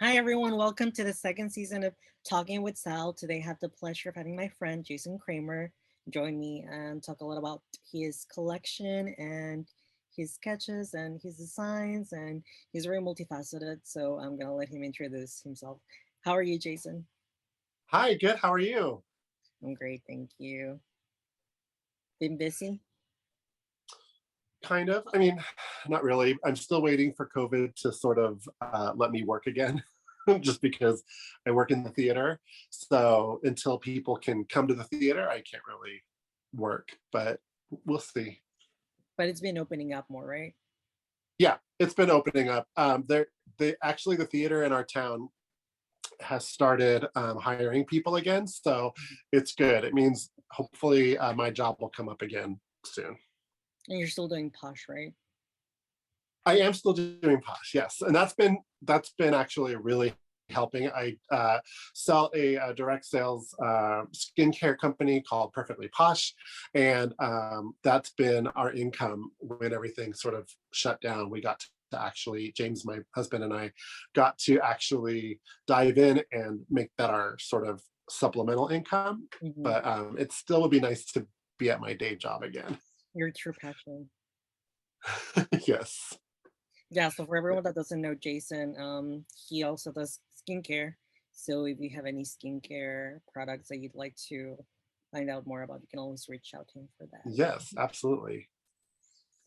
Hi, everyone. Welcome to the second season of Talking with Sal. Today, I have the pleasure of having my friend Jason Kramer join me and talk a lot about his collection and his sketches and his designs. And he's very multifaceted. So, I'm going to let him introduce himself. How are you, Jason? Hi, good. How are you? I'm great. Thank you. Been busy? Kind of. I mean, not really. I'm still waiting for COVID to sort of let me work again, just because I work in the theater. So until people can come to the theater, I can't really work, but we'll see. But it's been opening up more, right? Yeah, it's been opening up. Actually, the theater in our town has started hiring people again. So it's good. It means hopefully my job will come up again soon. And you're still doing Posh, right? I am still doing Posh, yes, and that's been actually really helping. I sell a direct sales skincare company called Perfectly Posh, and that's been our income when everything sort of shut down. We got to actually, James, my husband, and I got to actually dive in and make that our sort of supplemental income. Hmm. But it still would be nice to be at my day job again. Your true passion. Yes. Yeah, so for everyone that doesn't know Jason, he also does skincare. So if you have any skincare products that you'd like to find out more about, you can always reach out to him for that. Yes, absolutely.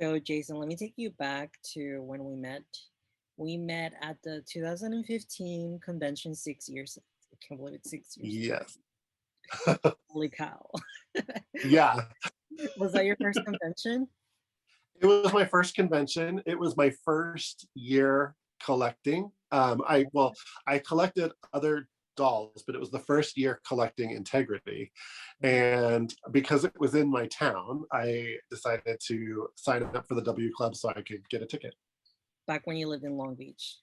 So Jason, let me take you back to when we met. We met at the 2015 convention 6 years. I can't believe it's 6 years. Yes. Holy cow. Yeah. Was that your first convention? It was my first convention. It was my first year collecting. I collected other dolls, but it was the first year collecting Integrity. And because it was in my town, I decided to sign up for the W Club so I could get a ticket. Back when you lived in Long Beach.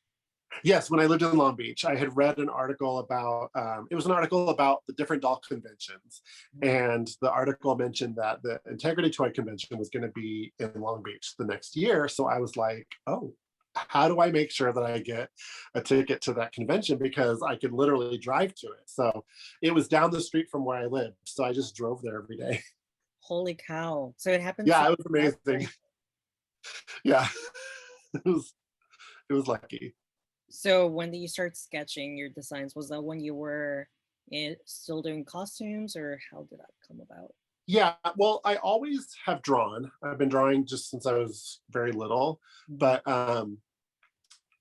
Yes, when I lived in Long Beach, I had read an article about, it was an article about the different doll conventions. And the article mentioned that the Integrity Toy Convention was going to be in Long Beach the next year. So I was like, oh, how do I make sure that I get a ticket to that convention? Because I could literally drive to it. So it was down the street from where I lived. So I just drove there every day. Holy cow. So it happened so Yeah, it was fast, amazing. right? Yeah, it was, it was lucky. So when did you start sketching your designs? Was that when you were still doing costumes, or how did that come about? Yeah, well, I always have drawn. I've been drawing just since I was very little, Mhm. but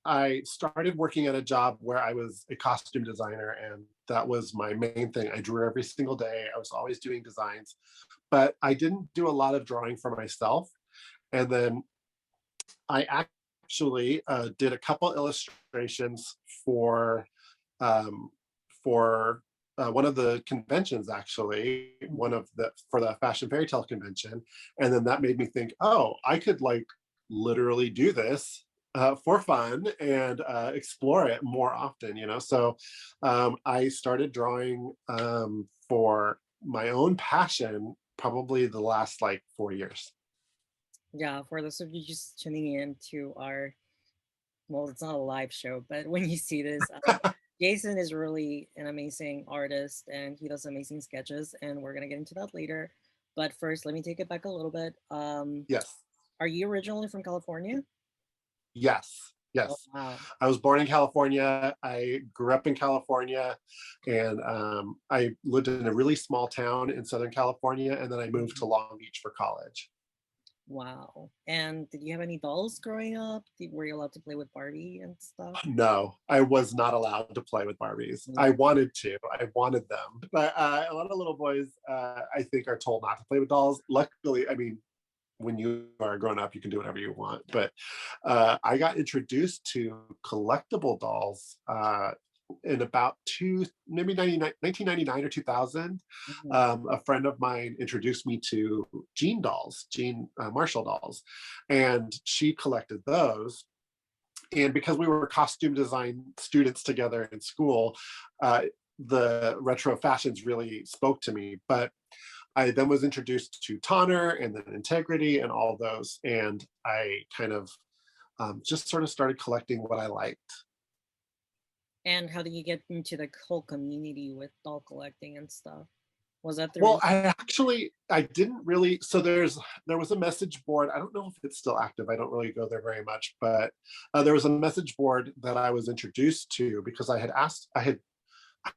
I started working at a job where I was a costume designer, and that was my main thing. I drew every single day. I was always doing designs, but I didn't do a lot of drawing for myself. And then I actually did a couple illustrations um, for one of the conventions, actually, one Mhm. of the for the Fashion Fairy Tale convention, and then that made me think, oh, I could like literally do this for fun and explore it more often, you know. So I started drawing for my own passion probably the last like 4 years. Yeah, for those of you just tuning in to our, well, it's not a live show, but when you see this, Jason is really an amazing artist and he does amazing sketches, and we're gonna get into that later. But first, let me take it back a little bit. Yes. Are you originally from California? Yes. Oh, Yes. wow. I was born in California. I grew up in California, and I lived in a really small town in Southern California, and then I moved to Mhm. Long Beach for college. Wow. And did you have any dolls growing up? Were you allowed to play with Barbie and stuff? No, I was not allowed to play with Barbies. I Mm. wanted to. I wanted them, but a lot of little boys, I think, are told not to play with dolls. Luckily, I mean, when you are grown up, you can do whatever you want. But I got introduced to collectible dolls in about maybe 1999 or 2000. Mhm. A friend of mine introduced me to Jean dolls, Jean Marshall dolls, and she collected those. And because we were costume design students together in school, the retro fashions really spoke to me. But I then was introduced to Tonner and then Integrity and all those. And I kind of just sort of started collecting what I liked. And how did you get into the whole community with doll collecting and stuff? Was that through Well, Instagram? I didn't really. So there was a message board. I don't know if it's still active. I don't really go there very much, but there was a message board that I was introduced to because I had asked. I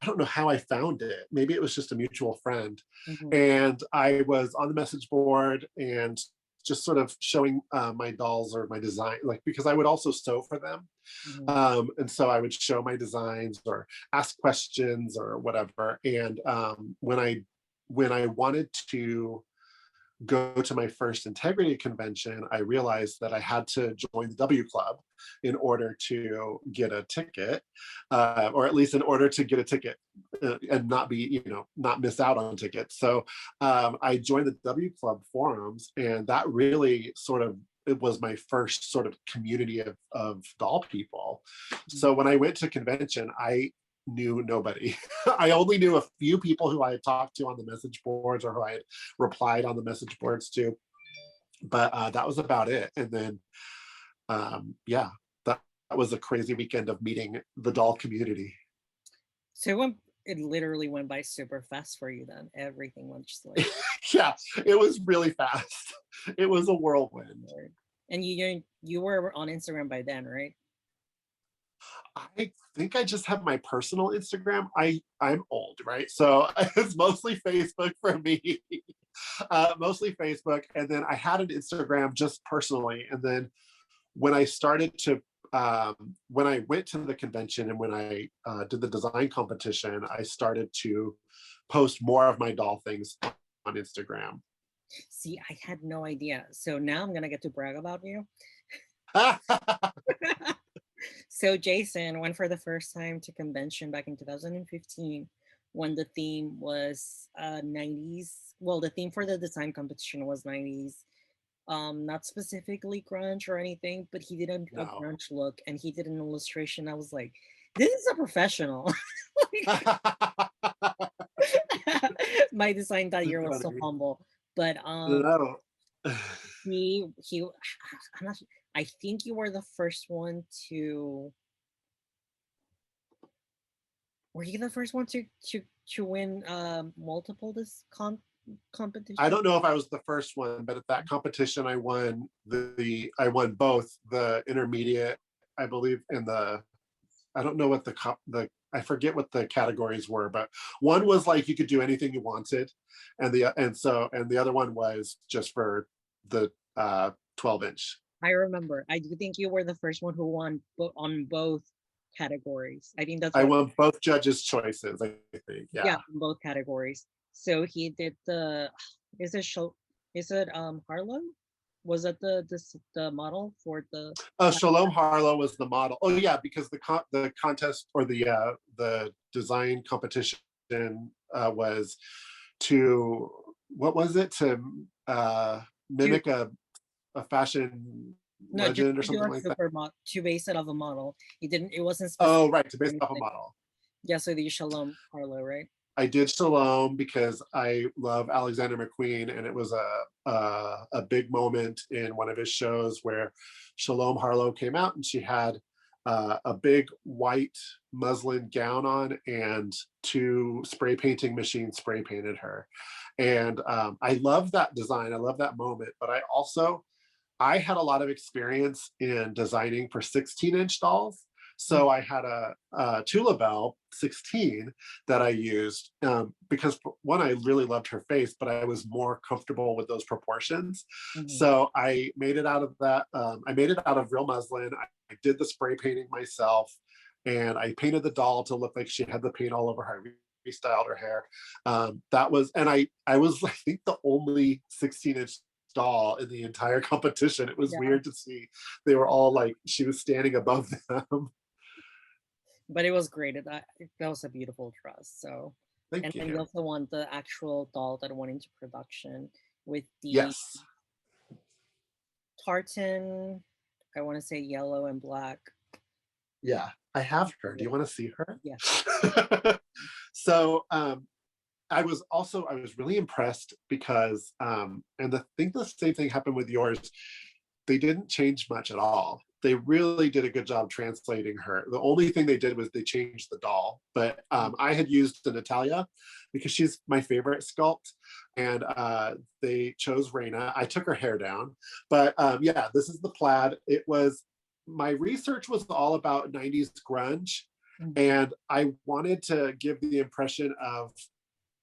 don't know how I found it. Maybe it was just a mutual friend, Hmm. and I was on the message board and just sort of showing my dolls or my design, like because I would also sew for them. Hmm. And so I would show my designs or ask questions or whatever. And when I wanted to go to my first integrity convention, I realized that I had to join the W Club in order to get a ticket, or at least in order to get a ticket and not be, not miss out on tickets. So I joined the W Club forums, and that really sort of it was my first sort of community of doll people. So when I went to convention, I knew nobody. I only knew a few people who I had talked to on the message boards or who I had replied on the message boards to, but that was about it. And then, yeah, that was a crazy weekend of meeting the doll community. So it literally went by super fast for you then. Everything went just like Yeah, it was really fast. It was a whirlwind. forward. And you were on Instagram by then, right? I think I just have my personal Instagram. I'm old, right? So it's mostly Facebook for me. Mostly Facebook, and then I had an Instagram just personally, and then when I started to when I went to the convention and when I did the design competition, I started to post more of my doll things on Instagram. See, I had no idea. So now I'm gonna get to brag about you. So Jason went for the first time to convention back in 2015 when the theme was 90s. Well, the theme for the design competition was 90s. Not specifically grunge or anything, but he did a No. grunge look and he did an illustration. I was like, this is a professional. My design that year was so Funny. humble. But No. he I'm not I think you were the first one to were you the first one to win multiple this I competition? don't know if I was the first one, but at that competition, I won both the intermediate, I believe, and the I don't know what the I forget what the categories were, but one was like you could do anything you wanted, and the other one was just for the 12-inch. I remember. I do think you were the first one who won on both categories. I think that's I what. won both judges' choices. I think, Yeah, yeah. in both categories. So he did the. Is it show? Is it Harlow? Was that the model for the? Shalom Harlow was the model. Oh yeah, because the contest or the design competition was to what was it to To mimic a fashion no, just legend or to do something a like that. super mod to base it off a model. He didn't. It wasn't specific Oh right, to or base off a anything. model. Yeah, so the Shalom Harlow, right? I did Shalom because I love Alexander McQueen, and it was a big moment in one of his shows where Shalom Harlow came out, and she had a big white muslin gown on, and two spray painting machines spray painted her, and I love that design. I love that moment, but I had a lot of experience in designing for 16-inch dolls. So I had a Tula Bell 16 that I used because one, I really loved her face, but I was more comfortable with those proportions. Mm-hmm. So I made it out of that. I made it out of real muslin. I did the spray painting myself, and I painted the doll to look like she had the paint all over her. Restyled her hair. That was, and I was, I think, the only 16-inch doll in the entire competition. It was Yeah, weird to see. They were all like, she was standing above them. but it was great. That was a beautiful dress. So, and Thank then you you. also want the actual doll that went into production with the Yes. tartan. I want to say yellow and black. Yeah, I have her. Do you want to see her? Yeah. So I was really impressed because and the same thing happened with yours. They didn't change much at all. they really did a good job translating her. The only thing they did was they changed the doll, but I had used the Natalia because she's my favorite sculpt, and they chose Reina. I took her hair down, but yeah, this is the plaid. It was, my research was all about 90s grunge, and I wanted to give the impression of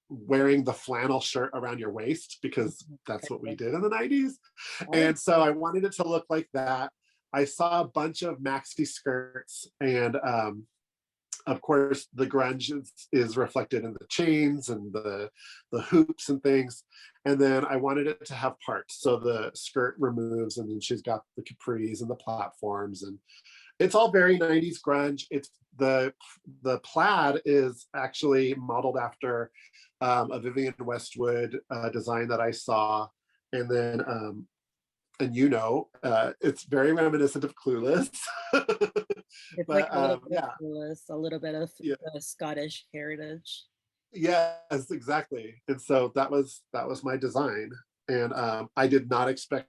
wearing the flannel shirt around your waist because that's what we did in the 90s. And so I wanted it to look like that. I saw a bunch of maxi skirts, and of course the grunge is reflected in the chains and the hoops and things. And then I wanted it to have parts, so the skirt removes, and then she's got the capris and the platforms, and it's all very 90s grunge. It's the plaid is actually modeled after a Vivienne Westwood design that I saw, and then and it's very reminiscent of Clueless. It's like But a little bit of yeah, Clueless, a little bit of yeah, the Scottish heritage. yes, exactly. And so that was my design, and I did not expect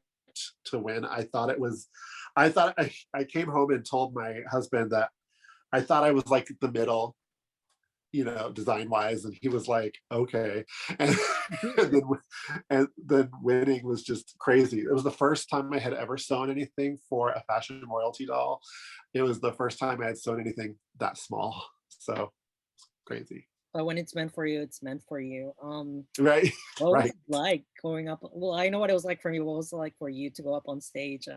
to win. I came home and told my husband that I thought I was like the middle, design wise, and he was like, okay. And, and then and then winning was just crazy. It was the first time I had ever sewn anything for a fashion royalty doll. It was the first time I had sewn anything that small. So it's crazy. But when it's meant for you, it's meant for you. Right. What was Right. it like going up? Well, I know what it was like for me. What was it like for you to go up on stage?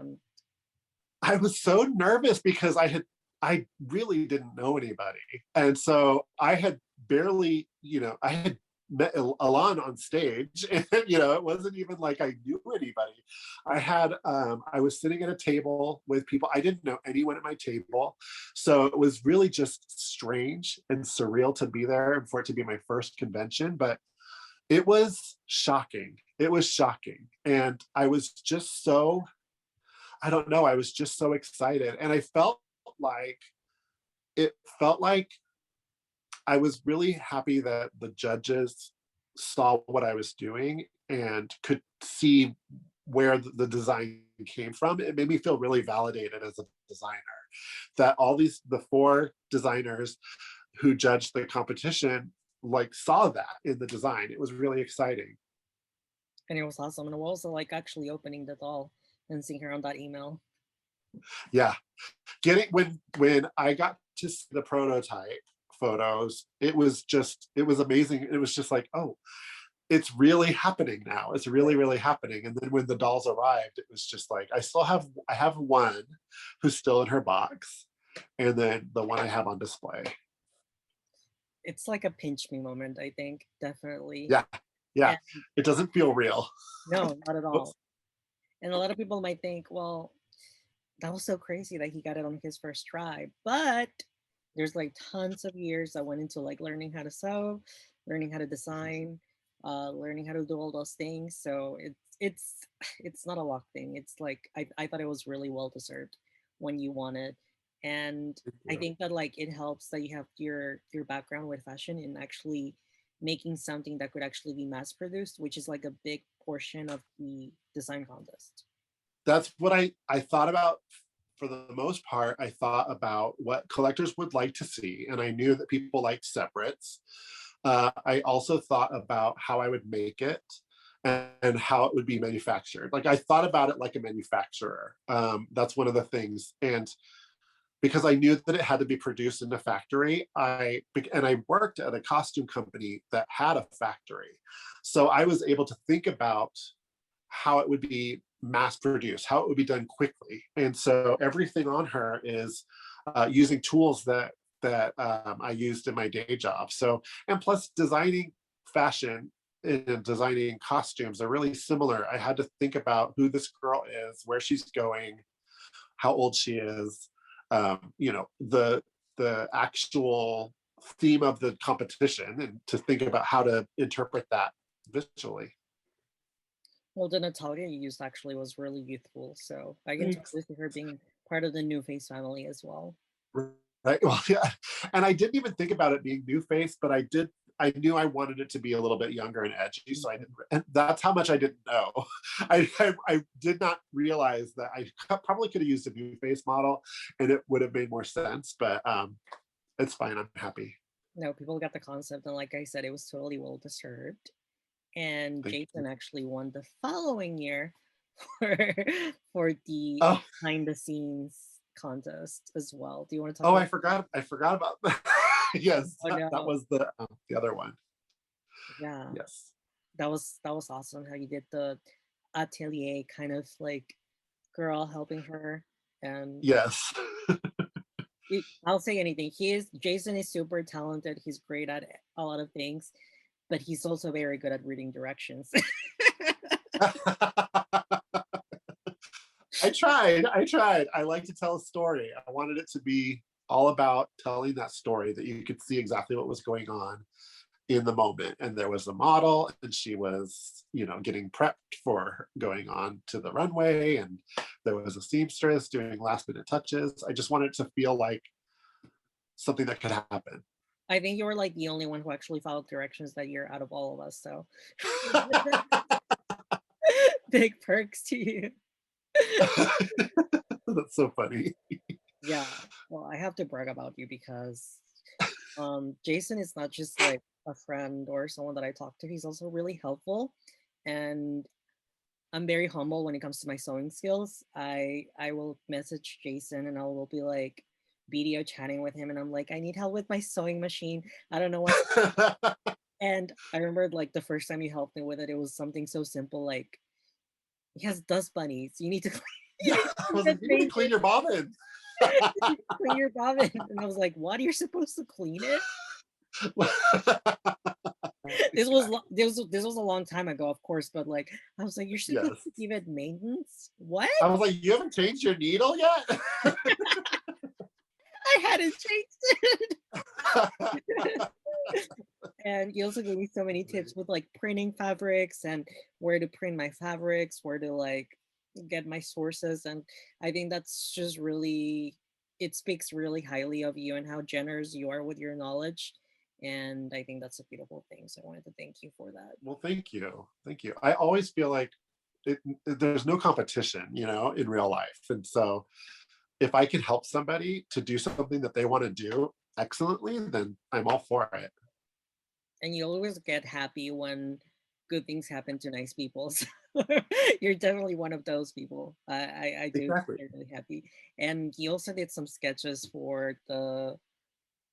I was so nervous because I really didn't know anybody. And so I had barely, I had met Alon on stage, and it wasn't even like I knew anybody. I was sitting at a table with people. I didn't know anyone at my table. So it was really just strange and surreal to be there and for it to be my first convention. But it was shocking. It was shocking. And I was just so, I don't know, I was just so excited. And like, it felt like I was really happy that the judges saw what I was doing and could see where the design came from. It made me feel really validated as a designer, that the four designers who judged the competition like saw that in the design. It was really exciting. And it was awesome. And it was also like actually opening the doll and seeing her on that email. Yeah. Getting when I got to see the prototype photos, it was amazing. It was just like, oh, it's really happening now. It's really, really happening. And then when the dolls arrived, it was just like, I have one who's still in her box, and then the one I have on display. It's like a pinch me moment, I think, definitely. Yeah. Yeah. And It doesn't feel real. no, not at all. And a lot of people might think, well, that was so crazy that he got it on his first try. But there's like tons of years that went into like learning how to sew, learning how to design, learning how to do all those things. So it's it's not a luck thing. It's like I thought it was really well deserved when you won it. And I think that like it helps that you have your background with fashion and actually making something that could actually be mass produced, which is like a big portion of the design contest. That's what I thought about. For the most part, I thought about what collectors would like to see, and I knew that people liked separates. I also thought about how I would make it and how it would be manufactured. Like I thought about it like a manufacturer. That's one of the things, and because I knew that it had to be produced in a factory, I worked at a costume company that had a factory, so I was able to think about how it would be mass produced, how it would be done quickly. And so everything on her is using tools that I used in my day job. So, and plus designing fashion and designing costumes are really similar. I had to think about who this girl is, where she's going, how old she is, the actual theme of the competition, and to think about how to interpret that visually. Well, the Natalia you used actually was really youthful, so I can Thanks. totally see her being part of the New Face family as well. Right. Well, yeah. And I didn't even think about it being New Face, but I did. I knew I wanted it to be a little bit younger and edgy, so I didn't. And that's how much I didn't know. I did not realize that I probably could have used a new face model, and it would have made more sense. But it's fine. I'm happy. No, people got the concept, and like I said, it was totally well deserved. And Thank you. Jason actually won the following year for for the Oh, behind the scenes contest as well. Do you want to talk oh, about? I forgot about that. Yes, Oh that no, was the other one. yeah, Yes, that was awesome how you did the atelier kind of like girl helping her, and yes. I'll say anything. Jason is super talented. He's great at a lot of things, but he's also very good at reading directions. I tried. I tried. I like to tell a story. I wanted it to be all about telling that story, that you could see exactly what was going on in the moment. And there was a model, and she was, getting prepped for going on to the runway. And there was a seamstress doing last minute touches. I just wanted it to feel like something that could happen. I think you were like the only one who actually followed directions that year out of all of us. So big perks to you. That's so funny. Yeah. Well, I have to brag about you because Jason is not just like a friend or someone that I talk to. He's also really helpful, and I'm very humble when it comes to my sewing skills. I will message Jason and I will be like video chatting with him, and I'm like, I need help with my sewing machine. I don't know what. And I remember like the first time you helped me with it, it was something so simple like he has dust bunnies. You need to clean, you Yeah, need I to do was that like, you need to clean maintenance. your bobbin. You need to clean your bobbin. And I was like, what? You're supposed to clean it? This was a long time ago, of course, but like I was like, you're supposed Yes. to give it maintenance? What? I was like, you haven't changed your needle yet? I hadn't changed it. And you also gave me so many tips with like printing fabrics and where to print my fabrics, where to like get my sources. And I think that's just really, it speaks really highly of you and how generous you are with your knowledge. And I think that's a beautiful thing. So I wanted to thank you for that. Well, thank you. Thank you. I always feel like there's no competition, in real life. And so if I can help somebody to do something that they want to do excellently, then I'm all for it. And you always get happy when good things happen to nice people. So you're definitely one of those people. I do Exactly. get really happy. And he also did some sketches for the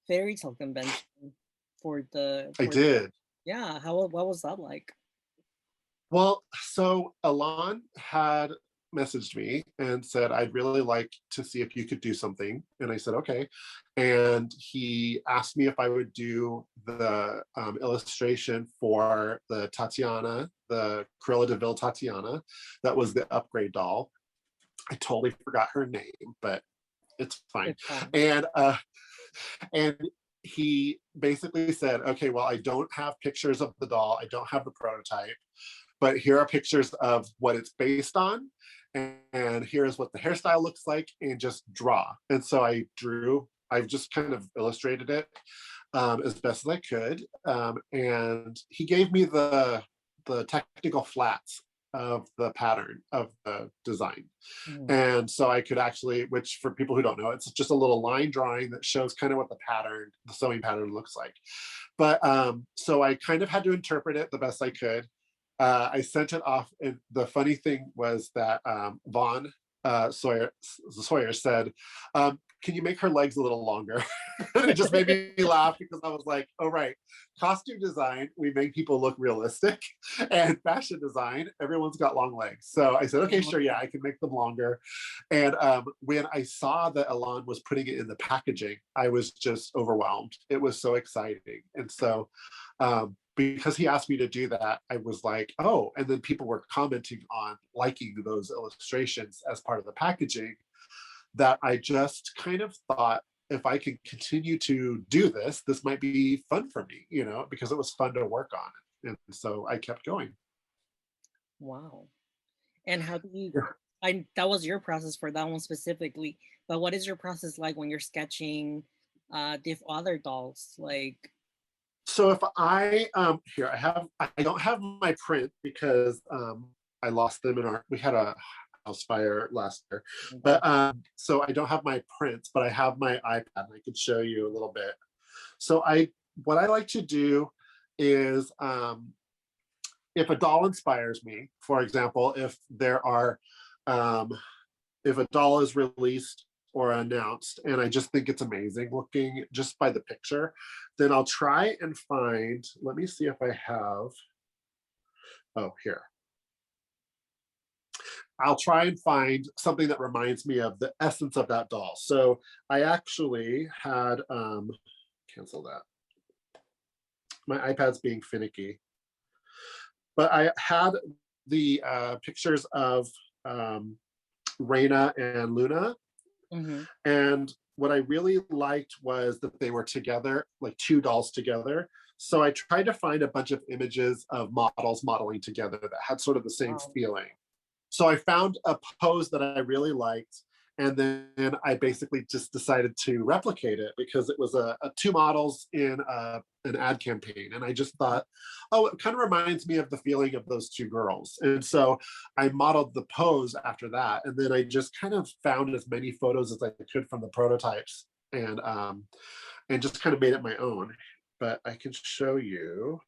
fairy tale convention for the I for did. yeah. What was that like? Well, so Alon had messaged me and said, I'd really like to see if you could do something. And I said, okay. And he asked me if I would do the illustration for the Tatiana, the Cruella de Vil Tatiana. That was the upgrade doll. I totally forgot her name, but it's fine. It's fine. And he basically said, okay, well, I don't have pictures of the doll. I don't have the prototype, but here are pictures of what it's based on. And here's what the hairstyle looks like, and just draw. And so I've just kind of illustrated it as best as I could. And he gave me the technical flats of the pattern of the design. Mm. And so I could actually, which for people who don't know, it's just a little line drawing that shows kind of what the sewing pattern looks like. But so I kind of had to interpret it the best I could. I sent it off, and the funny thing was that Vaughn Sawyer said, "Can you make her legs a little longer?" And it just made me laugh because I was like, "Oh right, costume design, we make people look realistic, and fashion design, everyone's got long legs." So I said, "Okay, sure, yeah, I can make them longer." And when I saw that Alon was putting it in the packaging, I was just overwhelmed. It was so exciting, and so because he asked me to do that, I was like, oh, and then people were commenting on liking those illustrations as part of the packaging, that I just kind of thought, if I could continue to do this, this might be fun for me, because it was fun to work on it. And so I kept going. Wow. And how do you? I that was your process for that one specifically. But what is your process like when you're sketching diff other dolls? Like So if I here I don't have my print because I lost them in our we had a house fire last year. Okay. But so I don't have my prints, but I have my iPad and I can show you a little bit. So I what I like to do is if a doll inspires me, for example, if there are um, if a doll is released or announced and I just think it's amazing looking just by the picture, then I'll try and find, let me see if I have, oh, here. I'll try and find something that reminds me of the essence of that doll. So I actually had, cancel that. My iPad's being finicky. But I had the pictures of Reina and Luna. Mm-hmm. And what I really liked was that they were together, like two dolls together. So I tried to find a bunch of images of models modeling together that had sort of the same Wow. feeling. So I found a pose that I really liked. And then I basically just decided to replicate it because it was a two models in an ad campaign. And I just thought, oh, it kind of reminds me of the feeling of those two girls. And so I modeled the pose after that. And then I just kind of found as many photos as I could from the prototypes and just kind of made it my own. But I can show you.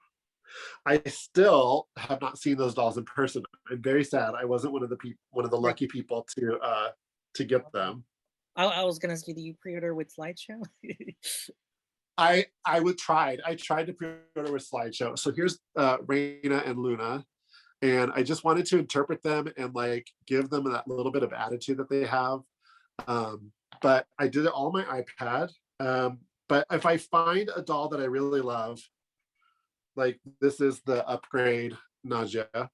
I still have not seen those dolls in person. I'm very sad. I wasn't one of the Right. lucky people to get them. I was gonna say, do you pre-order with slideshow? I would tried. I tried to pre-order with slideshow. So here's Reina and Luna, and I just wanted to interpret them and like give them that little bit of attitude that they have. But I did it all on my iPad. But if I find a doll that I really love, like this is the upgrade Naja,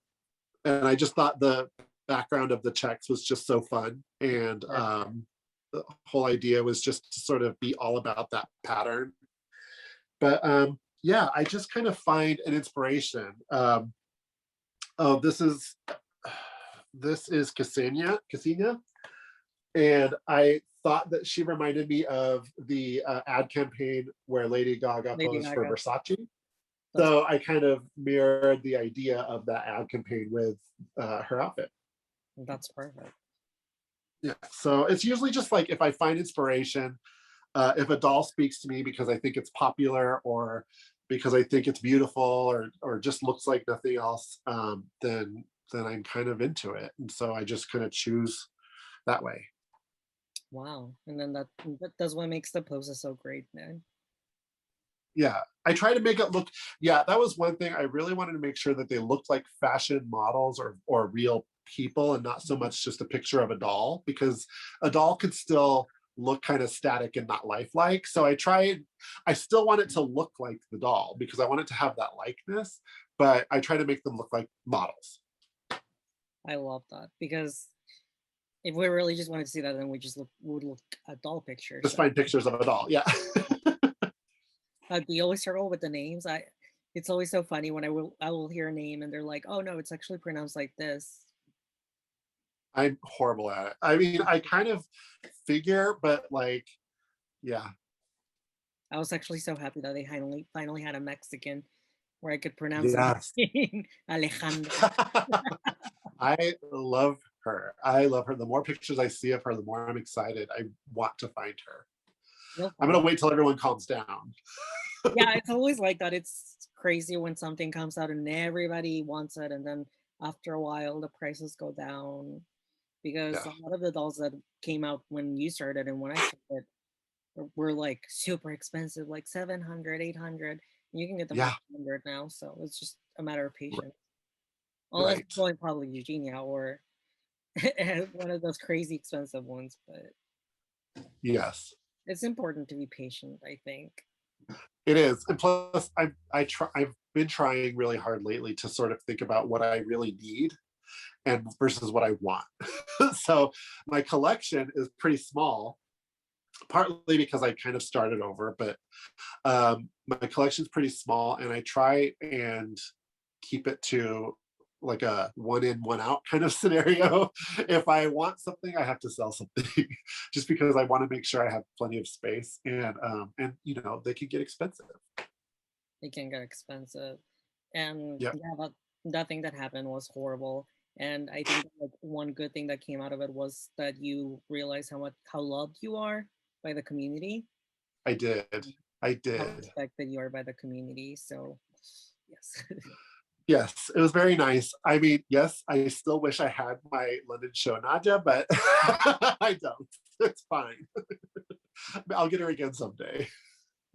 and I just thought the background of the checks was just so fun, and Perfect. the whole idea was just to sort of be all about that pattern. But yeah, I just kind of find an inspiration. Oh, this is Ksenia, and I thought that she reminded me of the ad campaign where Lady Gaga Lady posed for Gaga. Versace. That's So I kind of mirrored the idea of that ad campaign with her outfit. that's perfect. Yeah. So it's usually just like if I find inspiration, if a doll speaks to me because I think it's popular or because I think it's beautiful or just looks like nothing else, then I'm kind of into it. And so I just kind of choose that way. Wow. And then that's what makes the poses so great, man. Yeah. I try to make it look, yeah, that was one thing. I really wanted to make sure that they looked like fashion models or real people and not so Mhm. much just a picture of a doll because a doll could still look kind of static and not lifelike. So I still want it to look like the doll because I want it to have that likeness, but I try to make them look like models. I love that because if we really just wanted to see that, then we just would look at doll pictures. Just find pictures of a doll. Yeah. Do you always struggle with the names? It's always so funny when I will hear a name and they're like, oh no, it's actually pronounced like this. I'm horrible at it. I mean, I kind of figure, but like, yeah. I was actually so happy that they finally had a Mexican where I could pronounce the Yes. name Alejandra. I love her. I love her. The more pictures I see of her, the more I'm excited. I want to find her. You'll I'm find gonna it. wait till everyone calms down. Yeah, it's always like that. It's crazy when something comes out and everybody wants it, and then after a while the prices go down because Yeah. a lot of the dolls that came out when you started and when I started were like super expensive, like 700, 800. You can get them for Yeah. 100 now, so it's just a matter of patience. Unless Right. you're going probably Eugenia or one of those crazy expensive ones, but Yes. it's important to be patient, I think. It is. And plus I've been trying really hard lately to sort of think about what I really need and versus what I want. So my collection is pretty small, partly because I kind of started over, but my collection is pretty small and I try and keep it to like a one in one out kind of scenario. If I want something I have to sell something just because I want to make sure I have plenty of space and they can get expensive. it can get expensive. And Yep, yeah, that thing that happened was horrible. And I think like one good thing that came out of it was that you realize how loved you are by the community, I did. I how did. respected you are by the community. So yes. Yes, it was very nice. I mean, yes, I still wish I had my London show Nadia, but I don't. It's fine. I'll get her again someday.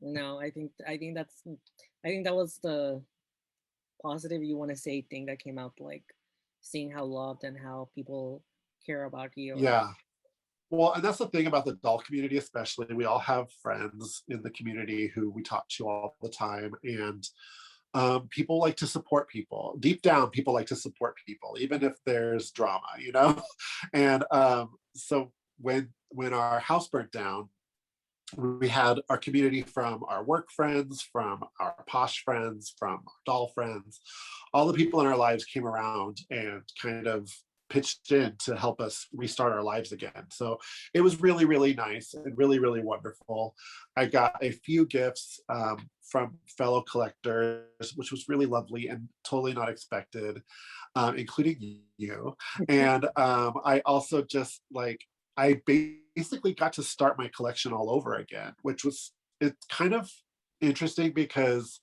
No, I think that was the positive you want to say thing that came out, like seeing how loved and how people care about you. And Yeah. Well, and that's the thing about the doll community, especially. We all have friends in the community who we talk to all the time, and people like to support people. Deep down, people like to support people, even if there's drama, you know. And so when our house burnt down, we had our community from our work friends, from our posh friends, from our doll friends. All the people in our lives came around and kind of pitched in to help us restart our lives again. So it was really, really nice and really, really wonderful. I got a few gifts from fellow collectors, which was really lovely and totally not expected, including you. And I also just like, I basically got to start my collection all over again, which was it's kind of interesting because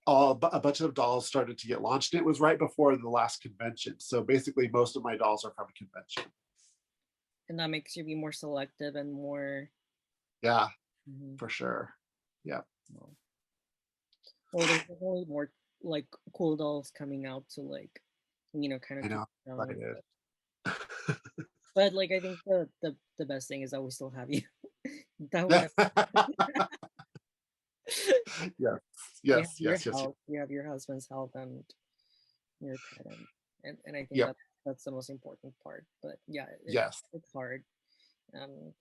a bunch of dolls started to get launched. It was right before the last convention, so basically most of my dolls are from a convention. that makes you be more selective and more. Yeah, Mhm. for sure. Yeah, Well, well, there's definitely more like cool dolls coming out to like, kind of I keep know. going. Excited. But like, I think the best thing is that we still have you. That we have Yes, we have yes, your yes, yes, yes. health, we have your husband's health, and your pet, and I think Yep. that's the most important part. But yeah, Yes. it's hard.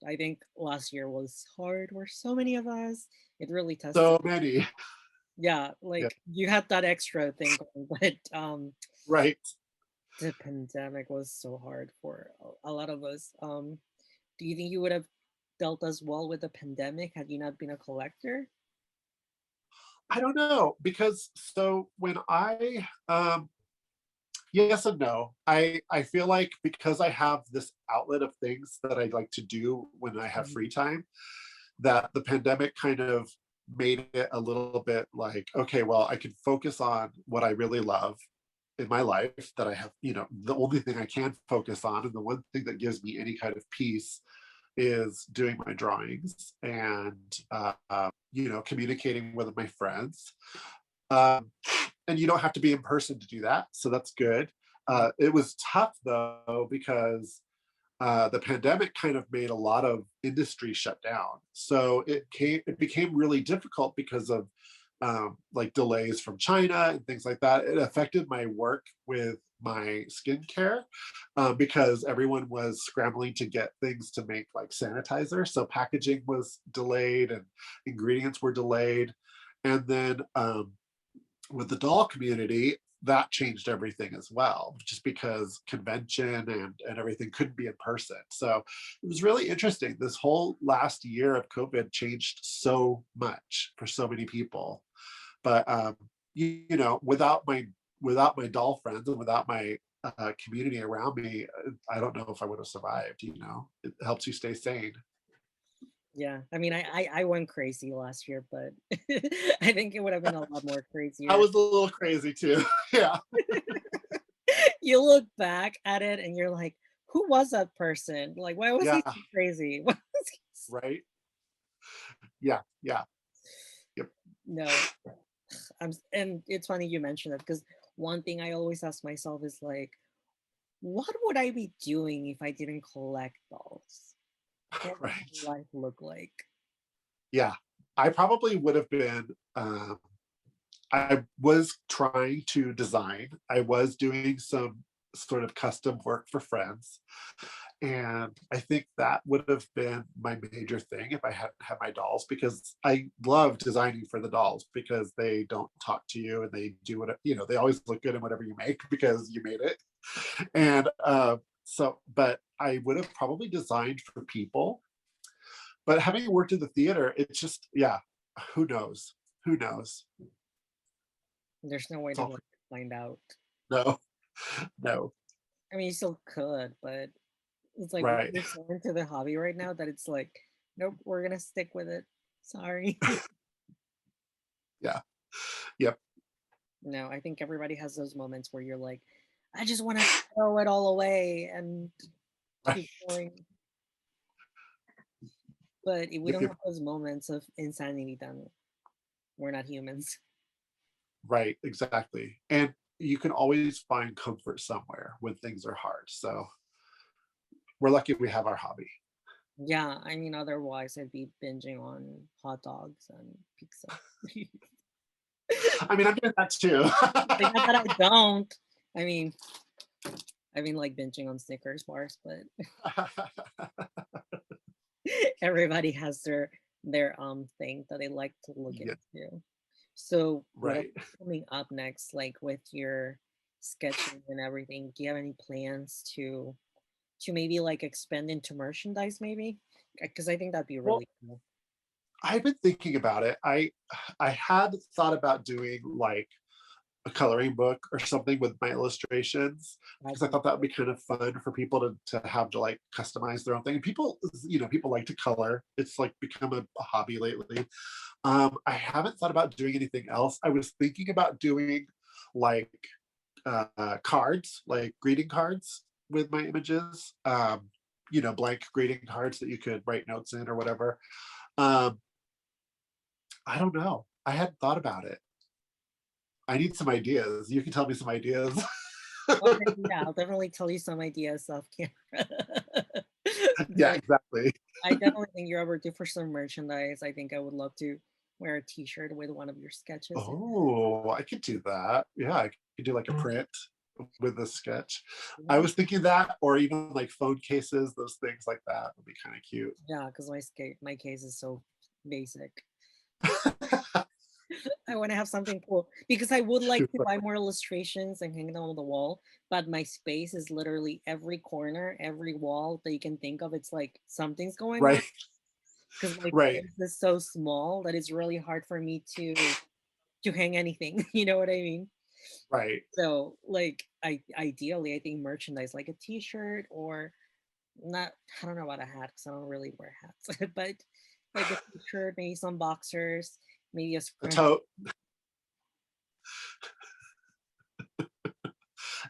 I think last year was hard for so many of us. It really tested. So many. Yeah, Yeah. like you had that extra thing going, but Right. the pandemic was so hard for a lot of us. Do you think you would have dealt as well with the pandemic had you not been a collector? I don't know because so when yes and no. I feel like because I have this outlet of things that I like to do when I have Mhm. free time, that the pandemic kind of made it a little bit like, okay, well, I can focus on what I really love in my life that I have, the only thing I can focus on and the one thing that gives me any kind of peace is doing my drawings and communicating with my friends. Um, and you don't have to be in person to do that, so that's good. Mhm. It was tough though because the pandemic kind of made a lot of industry shut down. So it became really difficult because of like delays from China and things like that. It affected my work with my skincare because everyone was scrambling to get things to make like sanitizer. So packaging was delayed and ingredients were delayed. And then with the doll community, that changed everything as well, just because convention and everything couldn't be in person. So it was really interesting. This whole last year of COVID changed so much for so many people. But without my doll friends and without my community around me, I don't know if I would have survived. It helps you stay sane. Yeah, I mean, I went crazy last year, but I think it would have been a lot more I crazier. was a little crazy too. Yeah. You look back at it and you're like, who was that person? Like, why was he Yeah. so crazy? Why was he Right. Yeah. Yeah. Yep. No, and it's funny you mentioned that because one thing I always ask myself is like, what would I be doing if I didn't collect dolls? What would Right. my life look like? Yeah, I probably would have been. I was trying to design. I was doing some sort of custom work for friends, and I think that would have been my major thing if I hadn't had my dolls because I love designing for the dolls because they don't talk to you and they do what they always look good in whatever you make because you made it. And but I would have probably designed for people, but having worked in the theater, it's just, yeah, who knows? Who knows? There's no way It's to all like find out. no, no, I mean, you still could, but it's like right. we're so into the hobby right now that it's like, nope, we're gonna stick with it. Sorry. Yeah, yep, No, I think everybody has those moments where you're like, I just want to throw it all away and right, keep going. But if we don't have those moments of insanity, then we're not humans. right, exactly. And you can always find comfort somewhere when things are hard. So we're lucky we have our hobby. Yeah, I mean, otherwise I'd be binging on hot dogs and pizza. I mean, I'm doing that too. Like, not that I don't. I mean, I've been like binging on Snickers bars, but everybody has their thing that they like to look Yeah, into. So what else right. is coming up next, like with your sketching and everything? Do you have any plans to maybe like expand into merchandise maybe? Because I think that'd be Well, really cool. I've been thinking about it. I had thought about doing like a coloring book or something with my illustrations That'd because I be thought that would be kind of fun for people to have to like customize their own thing. People, people like to color. It's like become a hobby lately. I haven't thought about doing anything else. I was thinking about doing like cards, like greeting cards with my images. Blank greeting cards that you could write notes in or whatever. Um, I don't know. I hadn't thought about it. I need some ideas. You can tell me some ideas. Okay, yeah, I'll definitely tell you some ideas off camera. Yeah, But exactly. I definitely think you're overdue for some merchandise. I think I would love to wear a t-shirt with one of your sketches. Oh, I could do that. Yeah, I could do like a print with a sketch. I Yeah, was thinking that, or even like phone cases, those things like that would be kind of cute. yeah, because my case is so basic. I want to have something cool because I would like to buy more illustrations and hang them on the wall, but my space is literally every corner, every wall that you can think of. It's like something's going on Right, because my right, space is so small that it's really hard for me to hang anything. You know what I mean? right. So like I ideally I think merchandise like a t-shirt or not I don't know about a hat because I don't really wear hats, but like a t-shirt, maybe some boxers, maybe a A scrunchie. tote.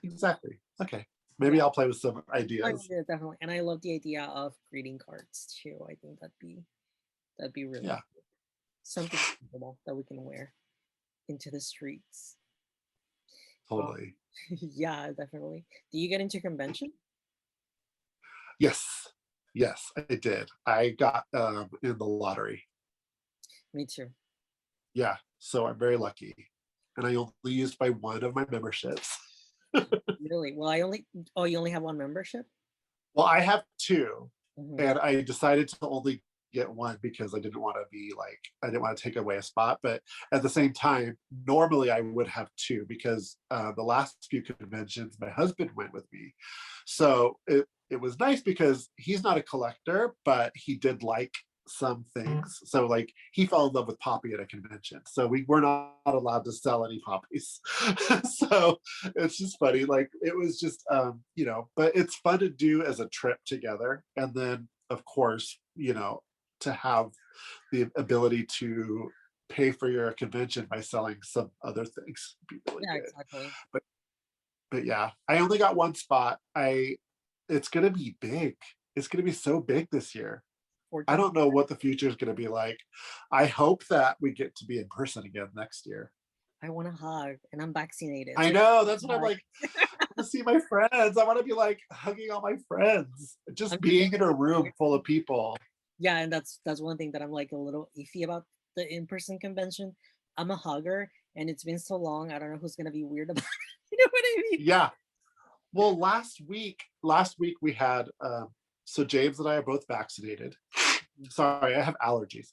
Exactly. Okay. Yeah. Maybe I'll play with some Oh, ideas. yeah, definitely. And I love the idea of greeting cards too. I think that'd be really Yeah, cool. Something comfortable that we can wear into the streets. Um, totally. yeah, definitely. Do you get into convention? Yes. Yes, I did. I got in the lottery. Me too. Yeah. So I'm very lucky. And I only used by one of my memberships. Really? Well, oh, you only have one membership? Well, I have two, Hmm. and I decided to only get one because I didn't want to take away a spot. But at the same time, normally I would have two because the last few conventions, my husband went with me. So it was nice because he's not a collector, but he did like some things. So like he fell in love with poppy at a convention. So we were not allowed to sell any poppies. So it's just funny. Like it was just but it's fun to do as a trip together. And then of course, to have the ability to pay for your convention by selling some other things would be really Yeah, good. exactly. But but yeah, I only got one spot. It's gonna be big. It's gonna be so big this year. I 14. don't know what the future is gonna be like. I hope that we get to be in person again next year. I want to hug, and I'm vaccinated, I so know. That's what I'm hug. like. I want to see my friends. I want to be like hugging all my friends. I'm Just sitting being in a room full here. of people. Yeah, and that's one thing that I'm like a little iffy about the in-person convention. I'm a hugger, and it's been so long. I don't know who's gonna be weird about it. You know what I mean? Yeah. Well, last week we had so James and I are both vaccinated. Sorry, I have allergies.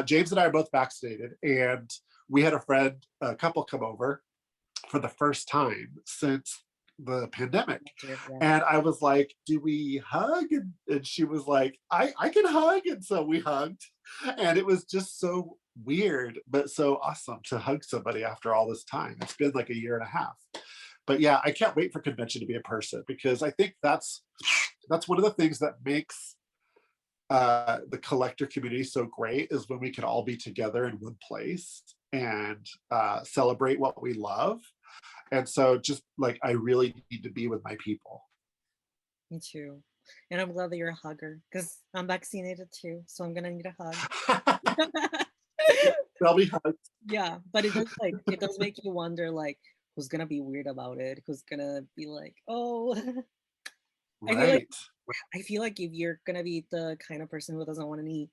James and I are both vaccinated, and we had a couple come over for the first time since the pandemic. Yeah. And I was like, do we hug? And she was like, I can hug. And so we hugged. And it was just so weird, but so awesome to hug somebody after all this time. It's been like a year and a half. But yeah, I can't wait for convention to be in person, because I think that's one of the things that makes the collector community so great, is when we can all be together in one place and celebrate what we love. And so just like, I really need to be with my people. Me too. And I'm glad that you're a hugger because I'm vaccinated too. So I'm gonna need a hug. They'll be hugged. Yeah, but it does make you wonder like who's gonna be weird about it, who's gonna be like, oh, I feel like Right. I feel like if you're gonna be the kind of person who doesn't want any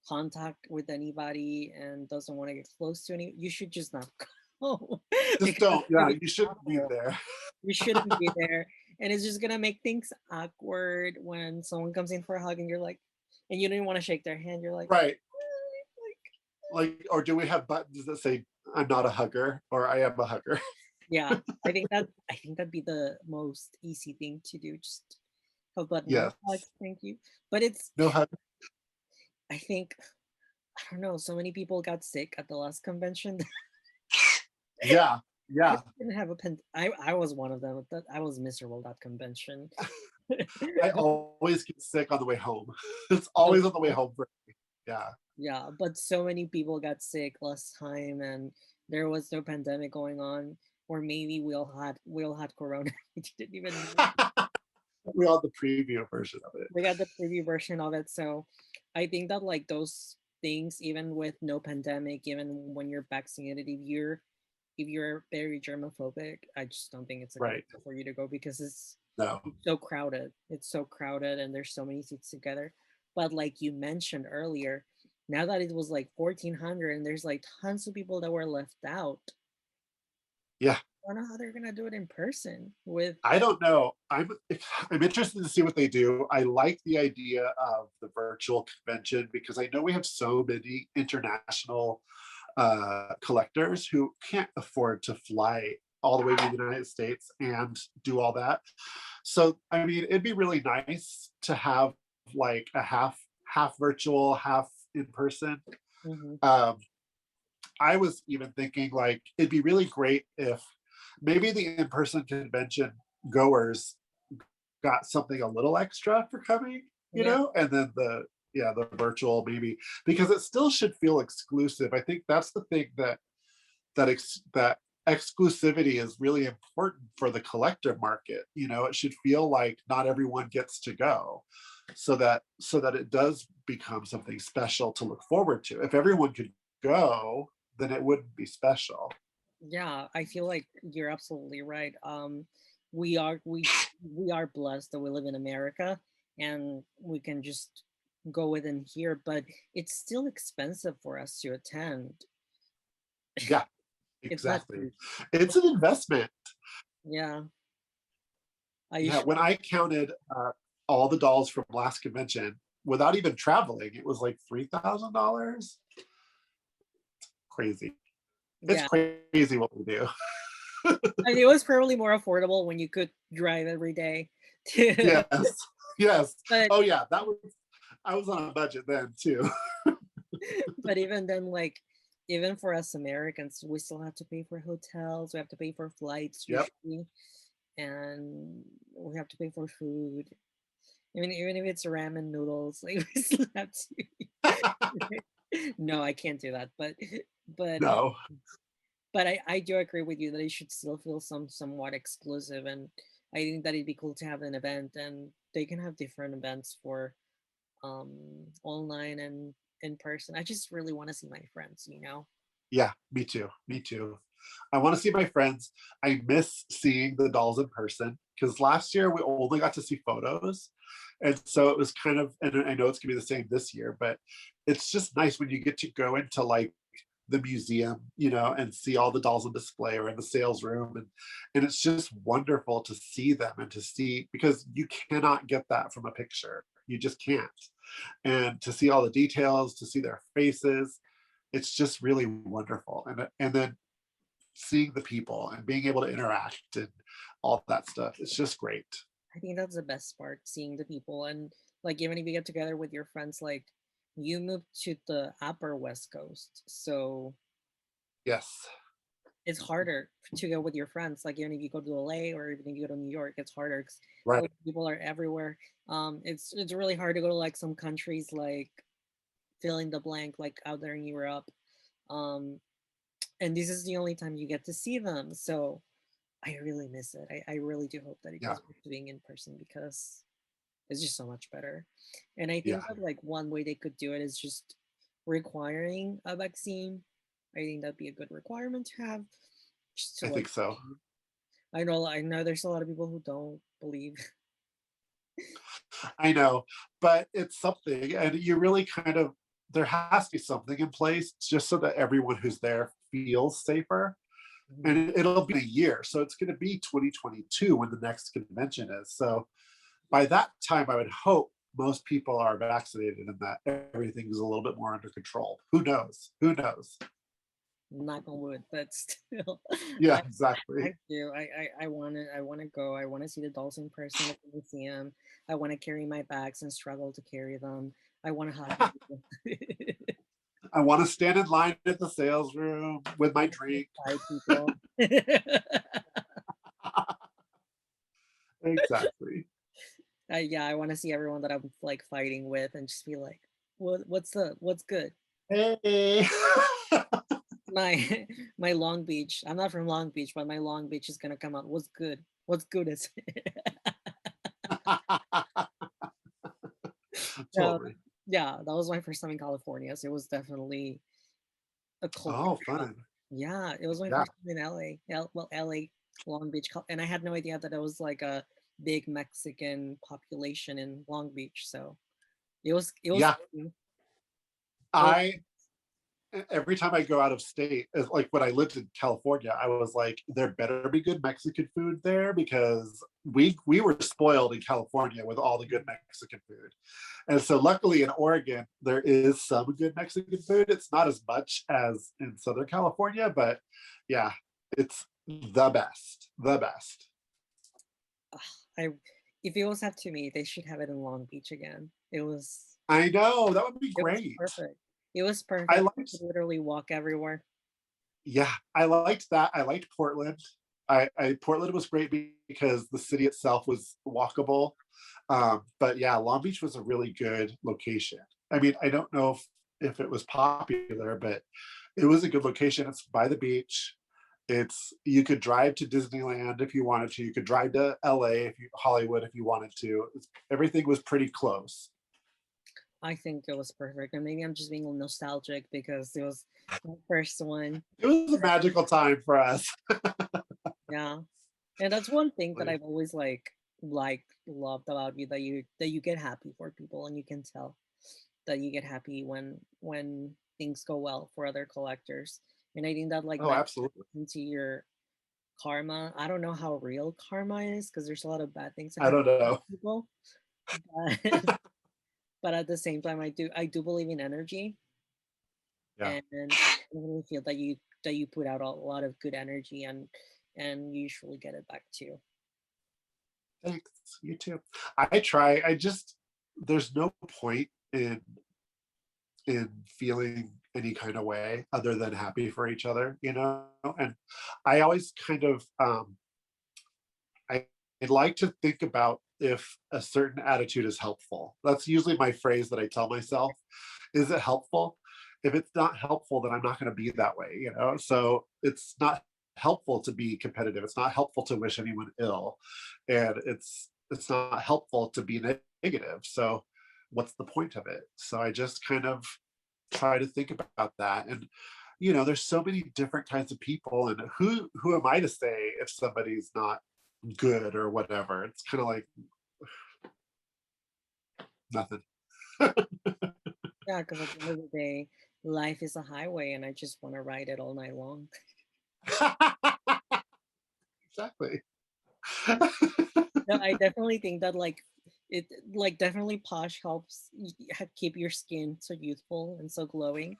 contact with anybody and doesn't want to get close to any, you should just not go Just because it's don't. gonna Yeah, be you shouldn't be awful. there. You shouldn't be there, and it's just gonna make things awkward when someone comes in for a hug and you're like, and you don't even want to shake their hand. You're like, Right. like, Like, or do we have buttons that say, I'm not a hugger, or I am a hugger? yeah. I think that'd be the most easy thing to do. Just have button no Yes. hugs, thank you. But it's No hug. I think I don't know. So many people got sick at the last convention. Yeah. I Yeah. didn't have a pen. I was one of them. I was miserable that convention. I always get sick on the way home. It's Oh, always on the way home for me. Yeah. yeah, but so many people got sick last time, and there was no pandemic going on, or maybe we all had corona. We didn't even know. We all the preview version of it. We got the preview version of it, so I think that like those things, even with no pandemic, even when you're vaccinated, if you're very germophobic, I just don't think it's a good Right. idea for you to go because No. it's so crowded. It's so crowded, and there's so many seats together. But like you mentioned earlier, now that it was like 1400 and there's like tons of people that were left out, Yeah. I don't know how they're gonna do it in person with I don't know. I'm interested to see what they do. I like the idea of the virtual convention, because I know we have so many international collectors who can't afford to fly all the way to the United States and do all that. So I mean, it'd be really nice to have like a half virtual, half in person. Mhm. Um, I was even thinking like, it'd be really great if maybe the in-person convention goers got something a little extra for coming, Yeah, and then the virtual maybe, because it still should feel exclusive. I think that's the thing that exclusivity is really important for the collector market. It should feel like not everyone gets to go, so that it does become something special to look forward to. If everyone could go, then it wouldn't be special. yeah, I feel like you're absolutely right. We are we are blessed that we live in America and we can just go within here, but it's still expensive for us to attend. Yeah, It's not exactly. cheap. It's an investment. Yeah, I Yeah, usually when I counted all the dolls from last convention without even traveling, it was like $3,000. Crazy. It's yeah. crazy what we do. And it was probably more affordable when you could drive every day. Yes. Yes. but Oh yeah, that was I was on a budget then too. but even then, like even for us Americans, we still have to pay for hotels, we have to pay for flights Yep. usually, and we have to pay for food. Even if it's ramen noodles, like we still have to. No, I can't do that. But No. I do agree with you that it should still feel somewhat exclusive, and I think that it'd be cool to have an event, and they can have different events for online and in person. I just really want to see my friends, you know. Yeah, me too. Me too. I want to see my friends. I miss seeing the dolls in person, because last year we only got to see photos. And so it was kind of, and I know it's gonna be the same this year, but it's just nice when you get to go into like the museum, and see all the dolls on display or in the sales room. And it's just wonderful to see them and to see, because you cannot get that from a picture. You just can't. And to see all the details, to see their faces, it's just really wonderful. And then seeing the people and being able to interact and all that stuff. It's just great. I think that's the best part, seeing the people. And like, even if you get together with your friends, like, you moved to the upper West Coast, so Yes. it's harder to go with your friends. Like, even if you go to LA or even if you go to New York, it's harder Right. because people are everywhere. It's really hard to go to like some countries like fill in the blank, like out there in Europe. Um, and this is the only time you get to see them. So I really miss it. I really do hope that it Yeah. goes back to being in person because it's just so much better. And I Yeah. think that like one way they could do it is just requiring a vaccine. I think that'd be a good requirement to have, just to I like, think so. I know there's a lot of people who don't believe. I know, but it's something, and you really kind of, there has to be something in place just so that everyone who's there feels safer. Mhm. And it'll be a year, so it's going to be 2022 when the next convention is. So by that time, I would hope most people are vaccinated and that everything is a little bit more under control. Who knows? Who knows? Knock on wood, but still, Yeah, I exactly. I do. I want to go. I want to see the dolls in person at the museum. I want to carry my bags and struggle to carry them. I want to hug people. I want to stand in line at the sales room with I my want to drink. fight people. Exactly. Yeah, I want to see everyone that I'm like fighting with and just be like, what's good? Hey. My my Long Beach. I'm not from Long Beach, but my Long Beach is gonna come out. What's good? What's good is yeah, Totally. yeah. That was my first time in California, so it was definitely a culture Oh, shock. fun. Yeah, it was my Yeah. first time in LA. Well, LA, Long Beach, and I had no idea that there was like a big Mexican population in Long Beach. So it was Yeah. new. It was I every time I go out of state, like when I lived in California, I was like, there better be good Mexican food there because we were spoiled in California with all the good Mexican food. And so luckily in Oregon, there is some good Mexican food. It's not as much as in Southern California, but yeah, it's the best. The best. ugh, I if it was up to me, they should have it in Long Beach again. I know, that would be It was great. perfect. It was I perfect. You liked could literally walk everywhere. Yeah, I liked that. I liked Portland. I Portland was great because the city itself was walkable. But yeah, Long Beach was a really good location. I mean, I don't know if it was popular, but it was a good location. It's by the beach. It's you could drive to Disneyland if you wanted to. You could drive to LA if you Hollywood if you wanted to. Everything was pretty close. I think it was perfect. And maybe I'm just being nostalgic because it was my first one. It was a magical time for us. Yeah. And that's one thing that I've always loved about you, that you get happy for people, and you can tell that you get happy when things go well for other collectors. And I think that like Oh, that absolutely. into your karma. I don't know how real karma is because there's a lot of bad things that I happen don't know. to people. But but at the same time, I do believe in energy, Yeah. and I really feel that you put out a lot of good energy, and you usually get it back too. Thanks. You too. I try. There's no point in feeling any kind of way other than happy for each other, you know? And I always kind of I I like to think about if a certain attitude is helpful. That's usually my phrase that I tell myself. Is it helpful? If it's not helpful, then I'm not going to be that way, you know? So it's not helpful to be competitive. It's not helpful to wish anyone ill. And it's not helpful to be negative. So what's the point of it? So I just kind of try to think about that. And there's so many different kinds of people, and who am I to say if somebody's not good or whatever? It's kind of like nothing. Yeah, because at the end of the day, life is a highway, and I just want to ride it all night long. Exactly. No, I definitely think that it definitely Posh helps keep your skin so youthful and so glowing.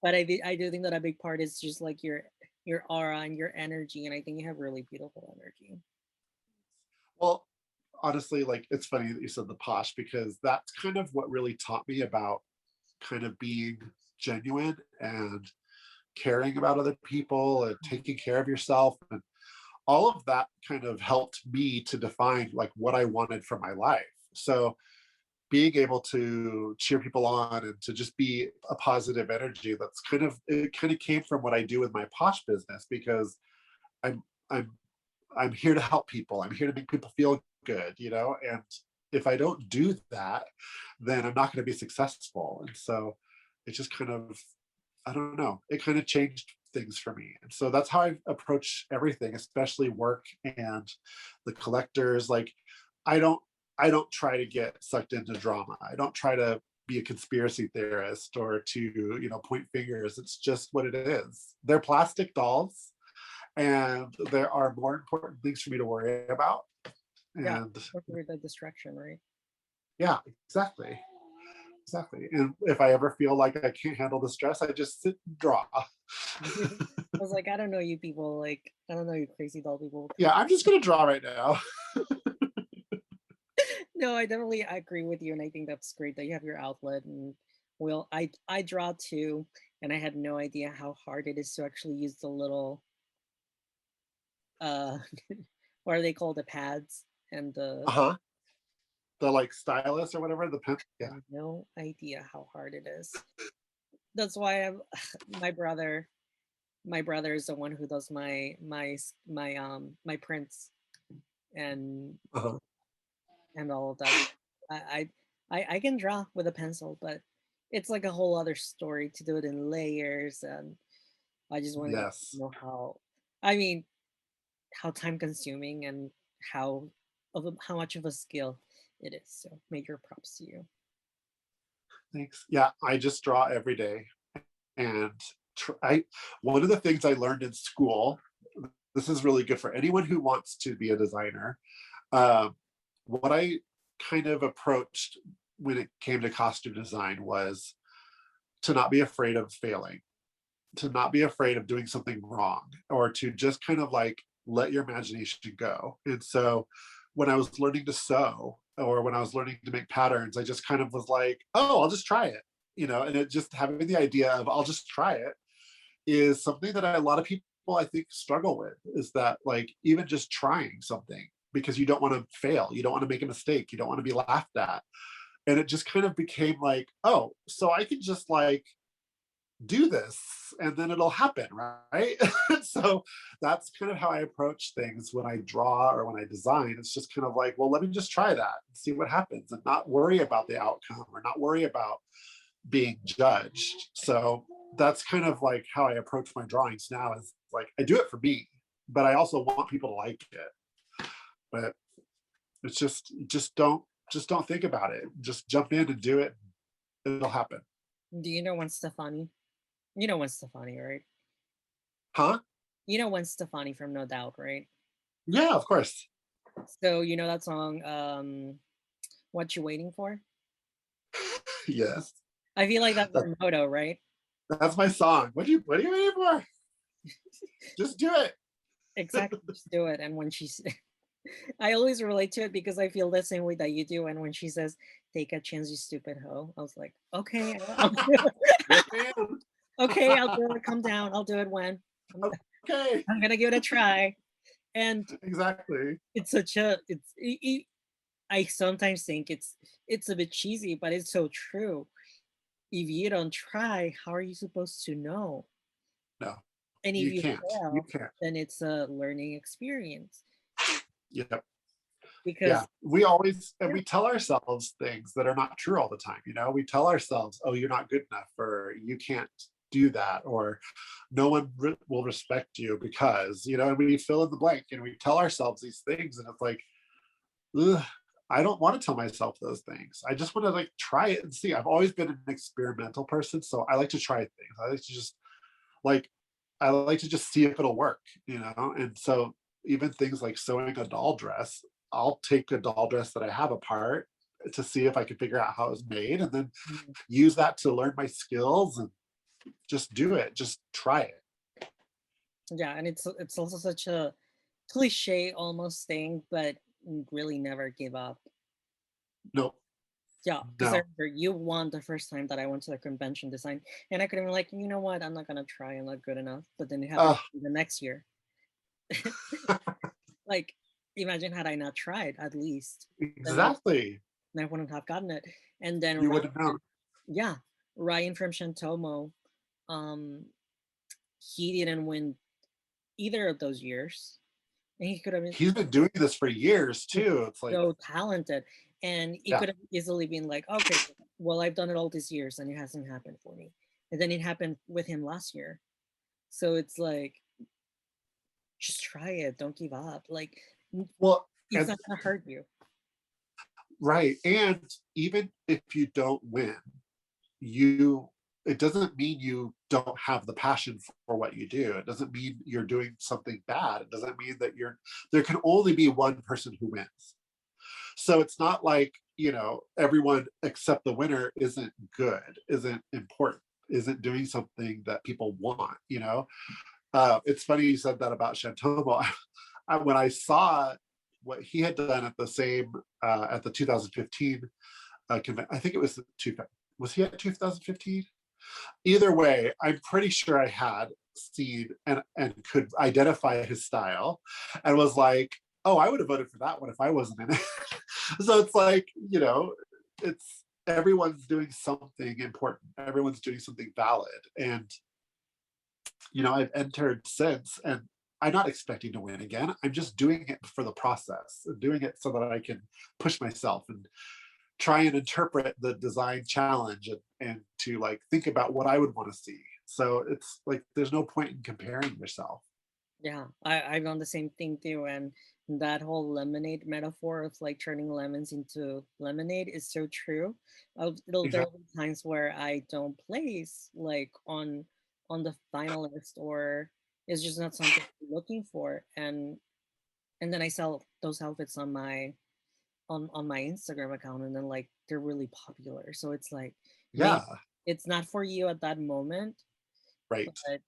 But I do think that a big part is just like your aura and your energy, and I think you have really beautiful energy. Well, honestly, like it's funny that you said the posh because that's kind of what really taught me about kind of being genuine and caring about other people and taking care of yourself, and all of that kind of helped me to define like what I wanted from my life. So being able to cheer people on and to just be a positive energy, that's kind of, it kind of came from what I do with my posh business, because i'm i'm I'm here to help people. I'm here to make people feel good, and if I don't do that, then I'm not going to be successful. And so it just kind of, I don't know, it kind of changed things for me. And so that's how I approach everything, especially work and the collectors. Like I don't I don't try to get sucked into drama. I don't try to be a conspiracy theorist or to, point fingers. It's just what it is. They're plastic dolls, and there are more important things for me to worry about. Yeah, And for the distraction, right? yeah, exactly. Exactly. And if I ever feel like I can't handle the stress, I just sit and draw. I was like, I don't know you people, like I don't know you crazy doll people. Yeah, I'm just gonna draw right now. No, I definitely agree with you, and I think that's great that you have your outlet. And well, I draw too, and I had no idea how hard it is to actually use the little uh what are they called, the pads and the Uh-huh. The like stylus or whatever, the pen. Yeah. no idea how hard it is. That's why I'm my brother my brother is the one who does my prints and Uh-huh. all of that. I can draw with a pencil, but it's like a whole other story to do it in layers. And I just wanted to Yes. know I mean, how time consuming and how much of a skill it is. So major props to you. Thanks. Yeah, I just draw every day. And I one of the things I learned in school, this is really good for anyone who wants to be a designer. Um, what I kind of approached when it came to costume design was to not be afraid of failing, to not be afraid of doing something wrong, or to just kind of like let your imagination go. And so when I was learning to sew or when I was learning to make patterns, I just kind of was like, oh, I'll just try it. And it just having the idea of I'll just try it is something that a lot of people I think struggle with, is that like even just trying something because you don't want to fail, you don't want to make a mistake, you don't want to be laughed at. And it just kind of became like, oh, so I can just like do this and then it'll happen, right? So that's kind of how I approach things when I draw or when I design. It's just kind of like, well, let me just try that and see what happens and not worry about the outcome or not worry about being judged. So that's kind of like how I approach my drawings now, is like I do it for me, but I also want people to like it. But it's just don't think about it. Just jump in and do it. It'll happen. Do you know when Stefani? You know when Stefani, right? Huh? You know when Stefani from No Doubt, right? Yeah, of course. So you know that song, "What You Waiting For." Yes. I feel like that's That, your motto, right? that's my song. What are you waiting for? Just do it. Exactly, just do it. And when she's, I always relate to it because I feel the same way that you do. And when she says, "Take a chance, you stupid hoe," I was like, "Okay, I'll do Yes, it. ma'am. Okay, I'll do it. Calm down. I'll do it when Okay. I'm gonna give it a try." And Exactly. it's such a I sometimes think it's a bit cheesy, but it's so true. If you don't try, how are you supposed to know? No, And if you you can't. You fail, can't. then it's a learning experience. Yep. Yeah, Because we always, and yeah, we tell ourselves things that are not true all the time. We tell ourselves, oh, you're not good enough, or you can't do that, or no one will respect you because, and we fill in the blank and we tell ourselves these things. And it's like, ugh, I don't want to tell myself those things. I just want to like try it and see. I've always been an experimental person. So I like to try things. I like to just like, I like to just see if it'll work. And so even things like sewing a doll dress, I'll take a doll dress that I have apart to see if I can figure out how it was made, and then mm, use that to learn my skills and just do it. Just try it. yeah, and it's also such a cliche almost thing, but really never give up. No, Yeah, because I no. remember you won the first time that I went to the convention design, and I could have been like, you know what, I'm not gonna try. I'm not good enough. But then it happened Uh, the next year. Like, imagine had I not tried at least, then exactly. I wouldn't have gotten it. And then You would have known. Yeah, Ryan from Shantomo, um, he didn't win either of those years, and he could have been He's been doing this for years too. It's like, so talented, and it yeah, could have easily been like, okay, well, I've done it all these years, and it hasn't happened for me. And then it happened with him last year, so it's like, just try it, don't give up. Like, well, it's and not gonna hurt you. right. And even if you don't win, you it doesn't mean you don't have the passion for what you do. It doesn't mean you're doing something bad. It doesn't mean that you're there can only be one person who wins. So it's not like, everyone except the winner isn't good, isn't important, isn't doing something that people want. It's funny you said that about Shantomo. When I saw what he had done at the 2015 I think it was was he at 2015? Either way, I'm pretty sure I had seen and could identify his style and was like, oh, I would have voted for that one if I wasn't in it. So it's like, it's everyone's doing something important. Everyone's doing something valid. And, I've entered since and I'm not expecting to win again. I'm just doing it for the process, doing it so that I can push myself and try and interpret the design challenge and to like think about what I would want to see. So it's like there's no point in comparing yourself. Yeah, I've done the same thing too, and that whole lemonade metaphor of like turning lemons into lemonade is so true. There will Exactly. be times where I don't place like on the finalist, or it's just not something I'm looking for, and then I sell those outfits on my Instagram account, and then like they're really popular. So it's like, maybe Yeah. it's not for you at that moment, Right. but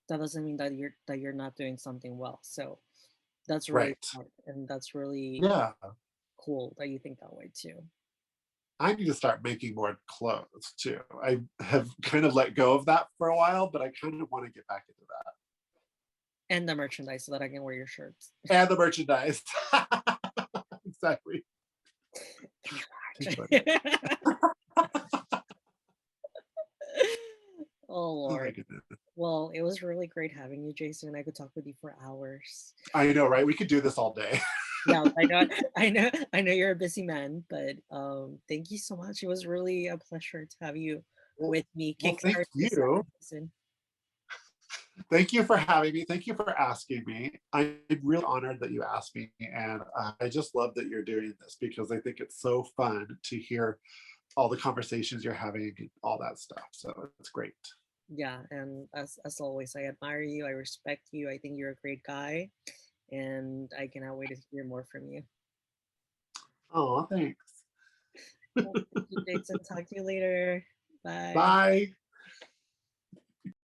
that doesn't mean that you're not doing something well. So that's really Right. smart, and that's really Yeah. cool that you think that way too. I need to start making more clothes too. I have kind of let go of that for a while, but I kind of want to get back into that. And the merchandise so that I can wear your shirts. And the merchandise. Exactly. Too funny. Oh Oh my Lord. goodness. Well, it was really great having you, Jason. I could talk with you for hours. I know, right? We could do this all day. Yeah, I know, I know you're a busy man, but thank you so much. It was really a pleasure to have you Well, with me well, thank kickstart this you. second season. Thank you for having me. Thank you for asking me. I'm really honored that you asked me. And I just love that you're doing this because I think it's so fun to hear all the conversations you're having and all that stuff. So it's great. Yeah, and as always, I admire you, I respect you, I think you're a great guy, and I cannot wait to hear more from you. Oh, thanks. Well, thank you, Jason. Talk to you later. Bye. Bye.